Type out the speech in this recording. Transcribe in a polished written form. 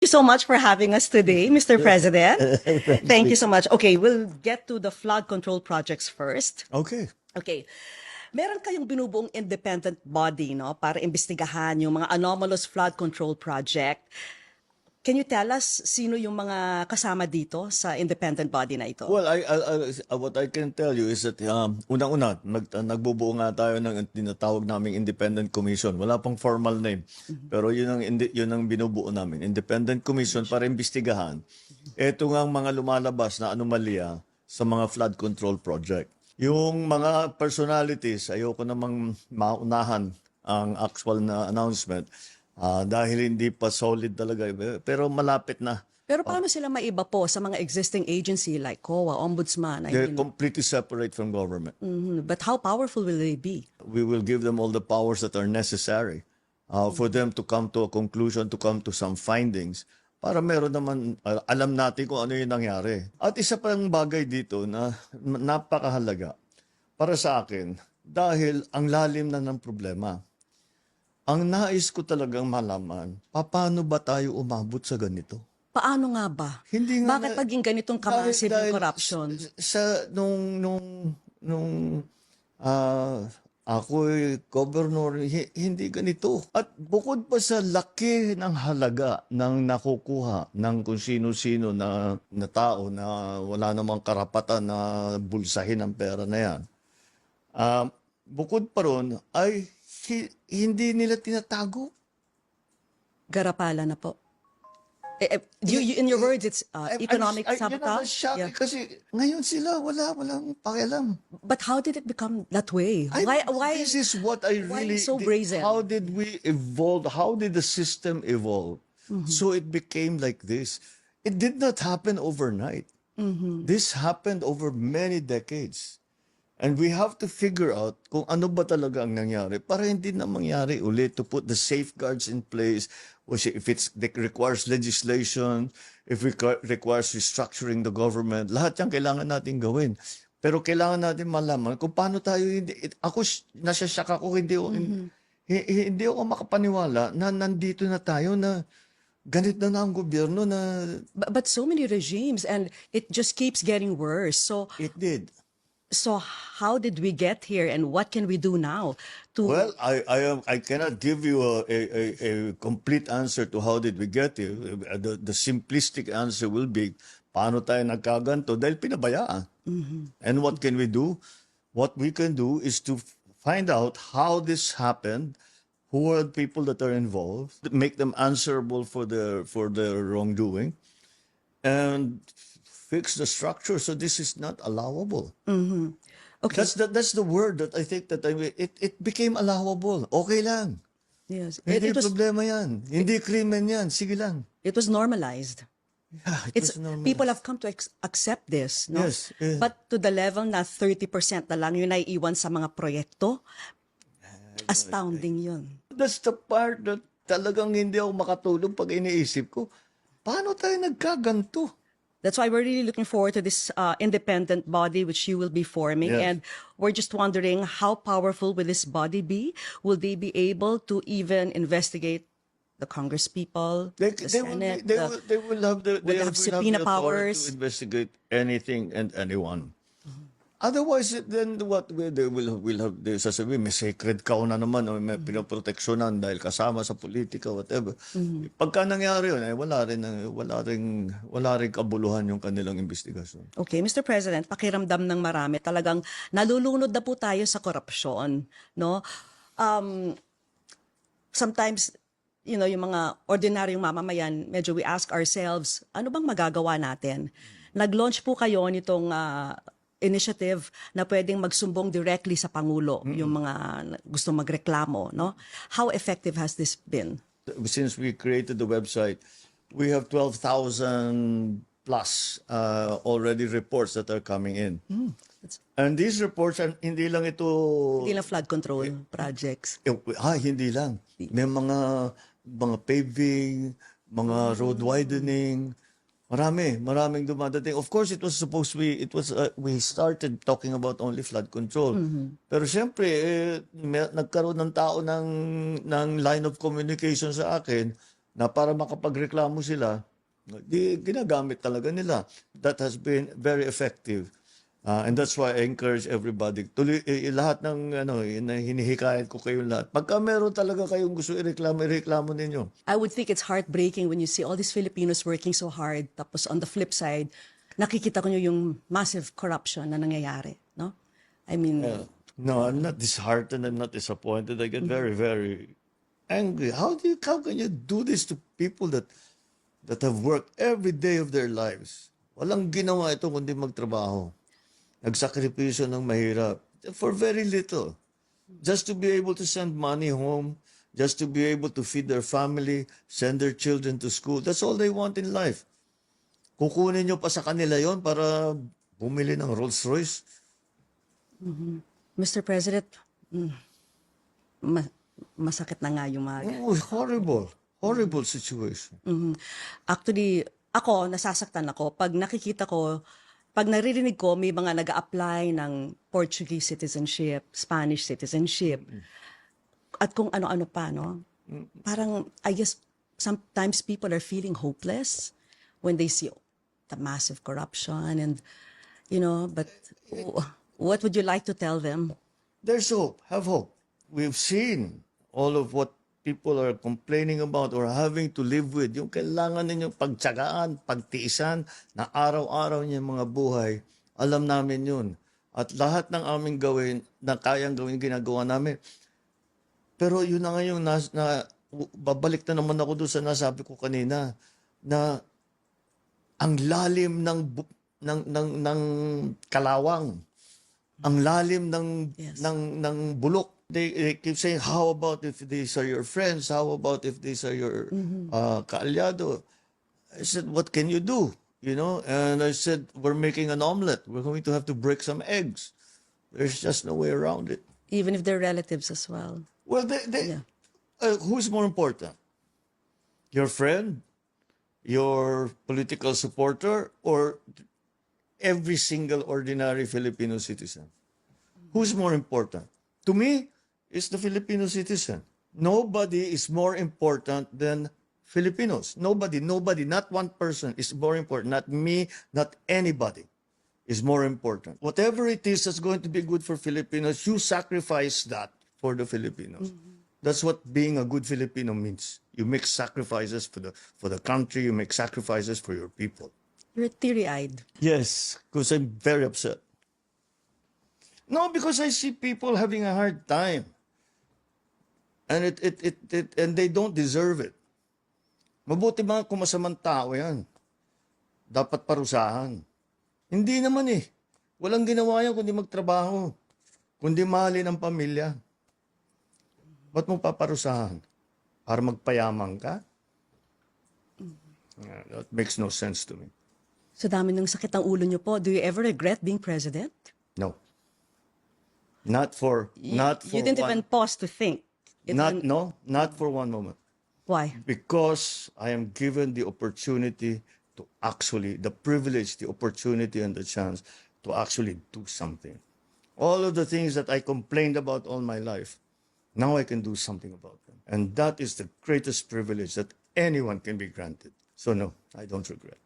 you so much for having us today, Mr. President. Thank you so much. Okay, we'll get to the flood control projects first. Okay. Okay. Meron kayong binubuong independent body, no, para imbestigahan yung mga anomalous flood control project. Can you tell us sino yung mga kasama dito sa independent body na ito? Well, what I can tell you is that unang-una, nagbubuo nga tayo ng tinatawag naming Independent Commission. Wala pang formal name. Pero yun ang binubuo namin. Independent Commission para imbestigahan. Ito nga ang mga lumalabas na anomalya sa mga flood control project. Yung mga personalities, ayoko namang maunahan ang actual na announcement dahil hindi pa solid talaga. Pero malapit na. Pero paano sila maiba po sa mga existing agency like COA, Ombudsman? They're completely separate from government. But how powerful will they be? We will give them all the powers that are necessary for them to come to a conclusion, to come to some findings, para meron naman, alam natin kung ano yung nangyari. At isa pang bagay dito na napakahalaga para sa akin, dahil ang lalim na ng problema. Ang nais ko talagang malaman, paano ba tayo umabot sa ganito? Paano nga ba? Hindi nga Bakit maging ganitong kamassive yung corruption? Nung ako'y governor, hindi ganito. At bukod pa sa laki ng halaga ng nakukuha ng kung sino-sino na tao na wala namang karapatan na bulsahin ang pera na yan, bukod pa ron ay hindi nila tinatago. Garapala na po. In your words, it's economic sabotage. Yeah. Kasi ngayon sila, walang pakialam. But how did it become that way? Why? This is what I why really... so brazen? How did we evolve? How did the system evolve? So it became like this. It did not happen overnight. This happened over many decades. And we have to figure out kung ano ba talaga ang nangyari para hindi na mangyari ulit, to put the safeguards in place, which if it requires legislation, if it requires restructuring the government, lahat yan kailangan natin gawin. Pero kailangan natin malaman kung paano tayo hindi... Ako, nasasyak ako, hindi ako makapaniwala na nandito na tayo na ganit na ang gobyerno na... But so many regimes and it just keeps getting worse. So It did. So how did we get here, and what can we do now to? Well, I cannot give you a complete answer to how did we get here. The simplistic answer will be, paano tayo nagkaganto? Dahil pinabayaan. And what can we do? What we can do is to find out how this happened, who are the people that are involved, make them answerable for their wrongdoing, and fix the structure so this is not allowable. Okay. That's the word that I think that it became allowable. Okay lang. Yes, Hindi it was problema yan. Hindi krimen yan. Sige lang. it was normalized. Yeah, It's was normal. people have come to accept this, no? Yes, yes. But to the level na 30% na lang yung naiiwan sa mga proyekto, astounding yun. That's the part that talagang hindi ako makatulog pag iniisip ko. Paano tayo nagkaganto? That's why we're really looking forward to this independent body which you will be forming. Yes. And we're just wondering, how powerful will this body be? Will they be able to even investigate the congresspeople, the Senate? They will have the subpoena authority powers? to investigate anything and anyone. Otherwise, then what they will have, they sasabihin, may sacred cow na naman, o may pinoproteksyonan dahil kasama sa politika, whatever. Pagka nangyari yun, wala rin kabuluhan yung kanilang investigasyon. Okay, Mr. President, pakiramdam ng marami, talagang nalulunod na po tayo sa korupsyon, no? Sometimes, yung mga ordinaryong mamamayan, medyo we ask ourselves, ano bang magagawa natin? Nag-launch po kayo nitong initiative na pwedeng magsumbong directly sa Pangulo, yung mga gusto magreklamo, no? How effective has this been? Since we created the website, we have 12,000 plus already reports that are coming in. And these reports, hindi lang ito... Hindi lang flood control projects. Hindi lang. May mga paving, mga road widening, maraming dumadating. Of course, it was supposed to be, we started talking about only flood control. Pero siyempre, nagkaroon ng tao ng line of communication sa akin na para makapagreklamo sila, di ginagamit talaga nila. That has been very effective. And that's why I encourage everybody. Tuloy, lahat ng hinihikayat ko kayo lahat. Pagka meron talaga kayong gusto ireklamo ninyo. I would think it's heartbreaking when you see all these Filipinos working so hard, tapos on the flip side, nakikita ko nyo yung massive corruption na nangyayari, no? I mean, No, I'm not disheartened. I'm not disappointed. I get very, very angry. How can you do this to people that have worked every day of their lives? Walang ginawa ito kundi magtrabaho. Nagsakripisyo ng mahirap for very little. Just to be able to send money home, just to be able to feed their family, send their children to school. That's all they want in life. Kukunin nyo pa sa kanila yon para bumili ng Rolls Royce. Mr. President, masakit na nga yung mga... Oh, horrible situation. Actually, ako, nasasaktan ako. Pag nakikita ko, pag naririnig ko, may mga nag-a-apply ng Portuguese citizenship, Spanish citizenship, at kung ano-ano pa, no? Parang, I guess, sometimes people are feeling hopeless when they see the massive corruption and, but what would you like to tell them? There's hope. Have hope. We've seen all of what people are complaining about or having to live with. Yung kailangan ninyong pagtsagaan, pagtiisan na araw-araw niyang mga buhay. Alam namin yun. At lahat ng aming gawin, na kayang gawin, ginagawa namin. Pero yun na ngayon, babalik na naman ako doon sa nasabi ko kanina, na ang lalim ng kalawang, ang lalim ng bulok. They keep saying, how about if these are your friends? How about if these are your kaalyado? I said, what can you do? And I said, we're making an omelet. We're going to have to break some eggs. There's just no way around it. Even if they're relatives as well. Well, who's more important? Your friend? Your political supporter? Or every single ordinary Filipino citizen? Who's more important? To me, it's the Filipino citizen. Nobody is more important than Filipinos. Nobody, not one person is more important. Not me, not anybody is more important. Whatever it is that's going to be good for Filipinos, you sacrifice that for the Filipinos. That's what being a good Filipino means. You make sacrifices for the country. You make sacrifices for your people. You're teary-eyed. Yes, because I'm very upset. No, because I see people having a hard time. And and they don't deserve it. Mabuti mga kung masamang tao yan. Dapat parusahan. Hindi naman eh. Walang ginawa yan kundi magtrabaho. Kundi mahalin ang pamilya. Ba't mo paparusahan? Para magpayaman ka? That makes no sense to me. Sa dami ng sakit ang ulo niyo po, do you ever regret being president? No. Not for You didn't even pause to think. Not for one moment. Why? Because I am given the opportunity to actually, the privilege, the opportunity, and the chance to actually do something. All of the things that I complained about all my life, now I can do something about them. And that is the greatest privilege that anyone can be granted. So no, I don't regret.